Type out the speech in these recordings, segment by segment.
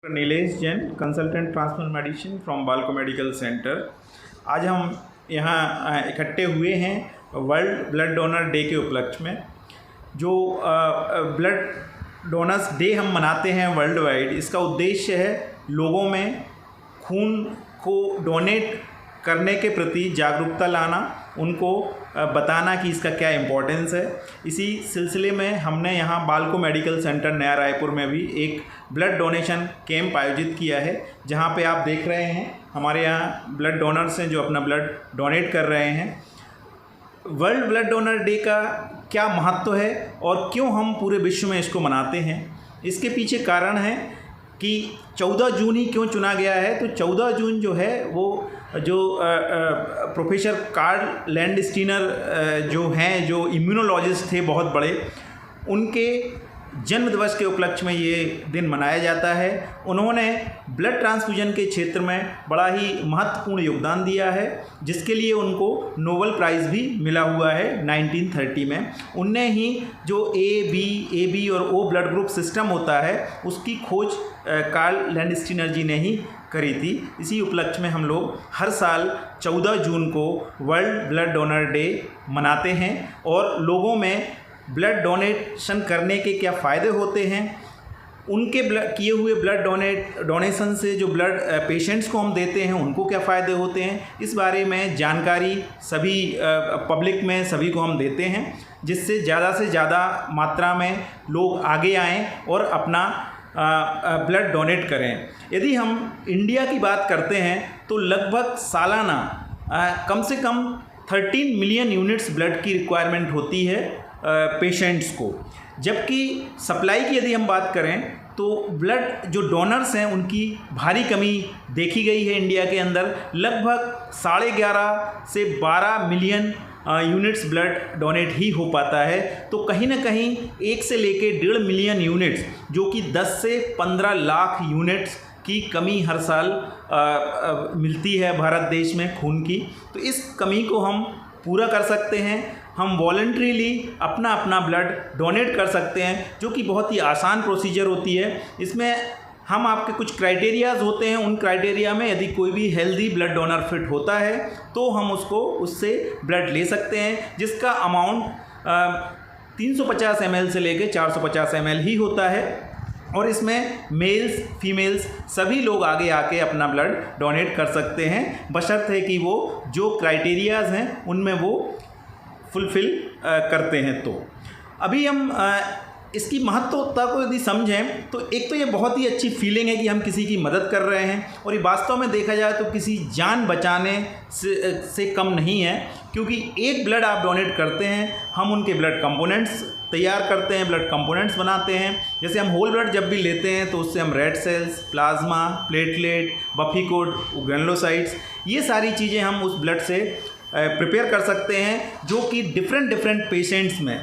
Nilesh Jain, consultant transplant medicine from Balco medical centre. आज हम यहाँ इकट्ठे हुए हैं वर्ल्ड ब्लड डोनर डे के उपलक्ष्य में। जो ब्लड डोनर्स डे हम मनाते हैं वर्ल्ड वाइड, इसका उद्देश्य है लोगों में खून को डोनेट करने के प्रति जागरूकता लाना, उनको बताना कि इसका क्या इम्पोर्टेंस है। इसी सिलसिले में हमने यहाँ बाल्को मेडिकल सेंटर नया रायपुर में भी एक ब्लड डोनेशन कैंप आयोजित किया है, जहाँ पे आप देख रहे हैं हमारे यहाँ ब्लड डोनर्स हैं जो अपना ब्लड डोनेट कर रहे हैं। वर्ल्ड ब्लड डोनर डे का क्या महत्व है और क्यों हम पूरे विश्व में इसको मनाते हैं, इसके पीछे कारण है कि 14 जून ही क्यों चुना गया है। तो 14 जून जो है वो जो प्रोफेसर कार्ल लैंडस्टीनर जो हैं, जो इम्यूनोलॉजिस्ट थे बहुत बड़े, उनके जन्म दिवस के उपलक्ष्य में ये दिन मनाया जाता है। उन्होंने ब्लड ट्रांसफ्यूजन के क्षेत्र में बड़ा ही महत्वपूर्ण योगदान दिया है, जिसके लिए उनको नोबेल प्राइज़ भी मिला हुआ है 1930 में। उनने ही जो ए बी और ओ ब्लड ग्रुप सिस्टम होता है उसकी खोज कार्ल लैंडस्टीनर जी ने ही करी थी। इसी उपलक्ष्य में हम लोग हर साल 14 जून को वर्ल्ड ब्लड डोनर डे मनाते हैं और लोगों में ब्लड डोनेशन करने के क्या फ़ायदे होते हैं, उनके किए हुए ब्लड डोनेशन से जो ब्लड पेशेंट्स को हम देते हैं उनको क्या फ़ायदे होते हैं, इस बारे में जानकारी सभी पब्लिक में सभी को हम देते हैं, जिससे ज़्यादा से ज़्यादा मात्रा में लोग आगे आएँ और अपना ब्लड डोनेट करें। यदि हम इंडिया की बात करते हैं तो लगभग सालाना कम से कम 13 मिलियन यूनिट्स ब्लड की रिक्वायरमेंट होती है पेशेंट्स को। जबकि सप्लाई की यदि हम बात करें तो ब्लड जो डोनर्स हैं उनकी भारी कमी देखी गई है इंडिया के अंदर। लगभग 11.5 से 12 मिलियन यूनिट्स ब्लड डोनेट ही हो पाता है। तो कहीं ना कहीं 1 से लेके 1.5 मिलियन यूनिट्स, जो कि 10 से 15 लाख यूनिट्स की कमी हर साल मिलती है भारत देश में खून की। तो इस कमी को हम पूरा कर सकते हैं। हम वॉलंटरीली अपना ब्लड डोनेट कर सकते हैं, जो कि बहुत ही आसान प्रोसीजर होती है। इसमें हम आपके कुछ क्राइटेरियाज़ होते हैं, उन क्राइटेरिया में यदि कोई भी हेल्दी ब्लड डोनर फिट होता है तो हम उससे ब्लड ले सकते हैं, जिसका अमाउंट 350 ml से लेके 450 ml ही होता है। और इसमें मेल्स फीमेल्स सभी लोग आगे आके अपना ब्लड डोनेट कर सकते हैं, बशर्ते कि वो जो क्राइटेरियाज़ हैं उनमें वो फुलफ़िल करते हैं। तो अभी हम इसकी महत्वता को यदि समझें तो एक तो ये बहुत ही अच्छी फीलिंग है कि हम किसी की मदद कर रहे हैं, और ये वास्तव में देखा जाए तो किसी जान बचाने से कम नहीं है, क्योंकि एक ब्लड आप डोनेट करते हैं, हम उनके ब्लड कंपोनेंट्स तैयार करते हैं, ब्लड कंपोनेंट्स बनाते हैं। जैसे हम होल ब्लड जब भी लेते हैं तो उससे हम red cells, plasma, platelet, buffy coat, granulocytes, ये सारी चीज़ें हम उस ब्लड से प्रिपेयर कर सकते हैं, जो कि डिफरेंट पेशेंट्स में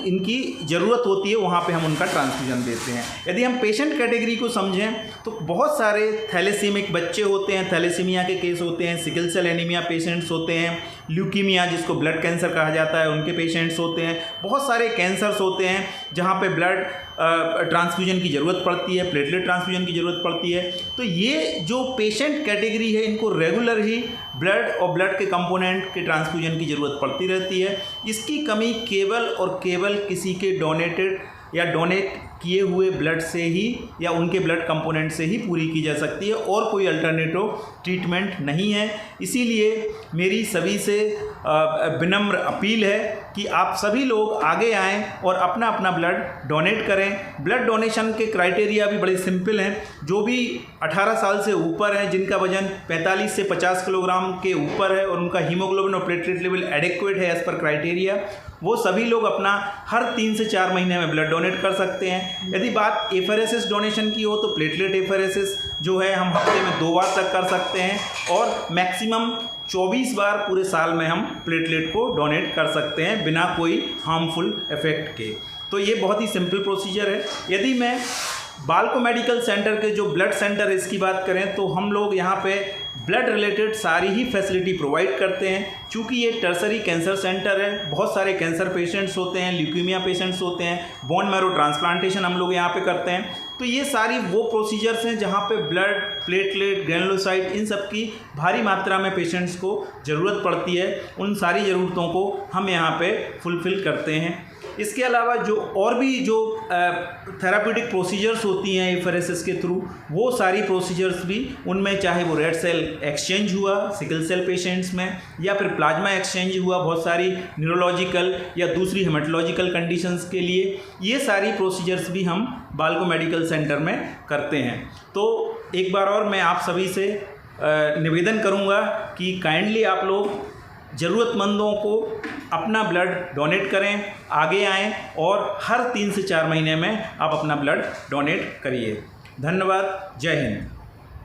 इनकी ज़रूरत होती है, वहाँ पे हम उनका ट्रांसफ्यूजन देते हैं। यदि हम पेशेंट कैटेगरी को समझें तो बहुत सारे थैलेसीमिक बच्चे होते हैं, थैलेसीमिया के केस होते हैं, सिकल सेल एनीमिया पेशेंट्स होते हैं, ल्यूकीमिया जिसको ब्लड कैंसर कहा जाता है उनके पेशेंट्स होते हैं, बहुत सारे कैंसर्स होते हैं जहाँ पे ब्लड ट्रांसफ्यूजन की ज़रूरत पड़ती है, प्लेटलेट ट्रांसफ्यूजन की ज़रूरत पड़ती है। तो ये जो पेशेंट कैटेगरी है, इनको रेगुलर ही ब्लड और ब्लड के कंपोनेंट के ट्रांसफ्यूजन की ज़रूरत पड़ती रहती है। इसकी कमी केवल और केवल किसी के डोनेटेड या डोनेट किए हुए ब्लड से ही या उनके ब्लड कंपोनेंट से ही पूरी की जा सकती है, और कोई अल्टरनेटिव ट्रीटमेंट नहीं है। इसीलिए मेरी सभी से विनम्र अपील है कि आप सभी लोग आगे आएँ और अपना ब्लड डोनेट करें। ब्लड डोनेशन के क्राइटेरिया भी बड़े सिंपल हैं। जो भी 18 साल से ऊपर हैं, जिनका वजन 45 से 50 किलोग्राम के ऊपर है और उनका हीमोग्लोबिन और प्लेटलेट लेवल एडेक्वेट है एज़ पर क्राइटेरिया, वो सभी लोग अपना हर 3 से 4 महीने में ब्लड डोनेट कर सकते हैं। यदि बात एफरेसिस डोनेशन की हो तो प्लेटलेट एफरेसिस जो है हम हफ्ते में 2 बार तक कर सकते हैं, और मैक्सिमम 24 बार पूरे साल में हम प्लेटलेट को डोनेट कर सकते हैं बिना कोई हार्मफुल इफेक्ट के। तो ये बहुत ही सिंपल प्रोसीजर है। यदि मैं बाल्को मेडिकल सेंटर के जो ब्लड सेंटर है इसकी बात करें तो हम लोग यहाँ पे ब्लड रिलेटेड सारी ही फैसिलिटी प्रोवाइड करते हैं। चूँकि ये टर्सरी कैंसर सेंटर है, बहुत सारे कैंसर पेशेंट्स होते हैं, ल्यूकीमिया पेशेंट्स होते हैं, बोन मैरो ट्रांसप्लांटेशन हम लोग यहाँ पे करते हैं। तो ये सारी वो प्रोसीजर्स हैं जहाँ पे ब्लड, प्लेटलेट, ग्रेनुलोसाइट, इन सब की भारी मात्रा में पेशेंट्स को ज़रूरत पड़ती है। उन सारी ज़रूरतों को हम यहाँ पे फुलफ़िल करते हैं। इसके अलावा जो और भी जो थेराप्यूटिक प्रोसीजर्स होती हैं एफआरएसएस के थ्रू, वो सारी प्रोसीजर्स भी उनमें, चाहे वो रेड सेल एक्सचेंज हुआ सिकल सेल पेशेंट्स में, या फिर प्लाज्मा एक्सचेंज हुआ बहुत सारी न्यूरोलॉजिकल या दूसरी हेमेटोलॉजिकल कंडीशंस के लिए, ये सारी प्रोसीजर्स भी हम बाल्को मेडिकल सेंटर में करते हैं। तो एक बार और मैं आप सभी से निवेदन करूँगा कि काइंडली आप लोग ज़रूरतमंदों को अपना ब्लड डोनेट करें, आगे आएँ और हर 3 से 4 महीने में आप अपना ब्लड डोनेट करिए। धन्यवाद। जय हिंद।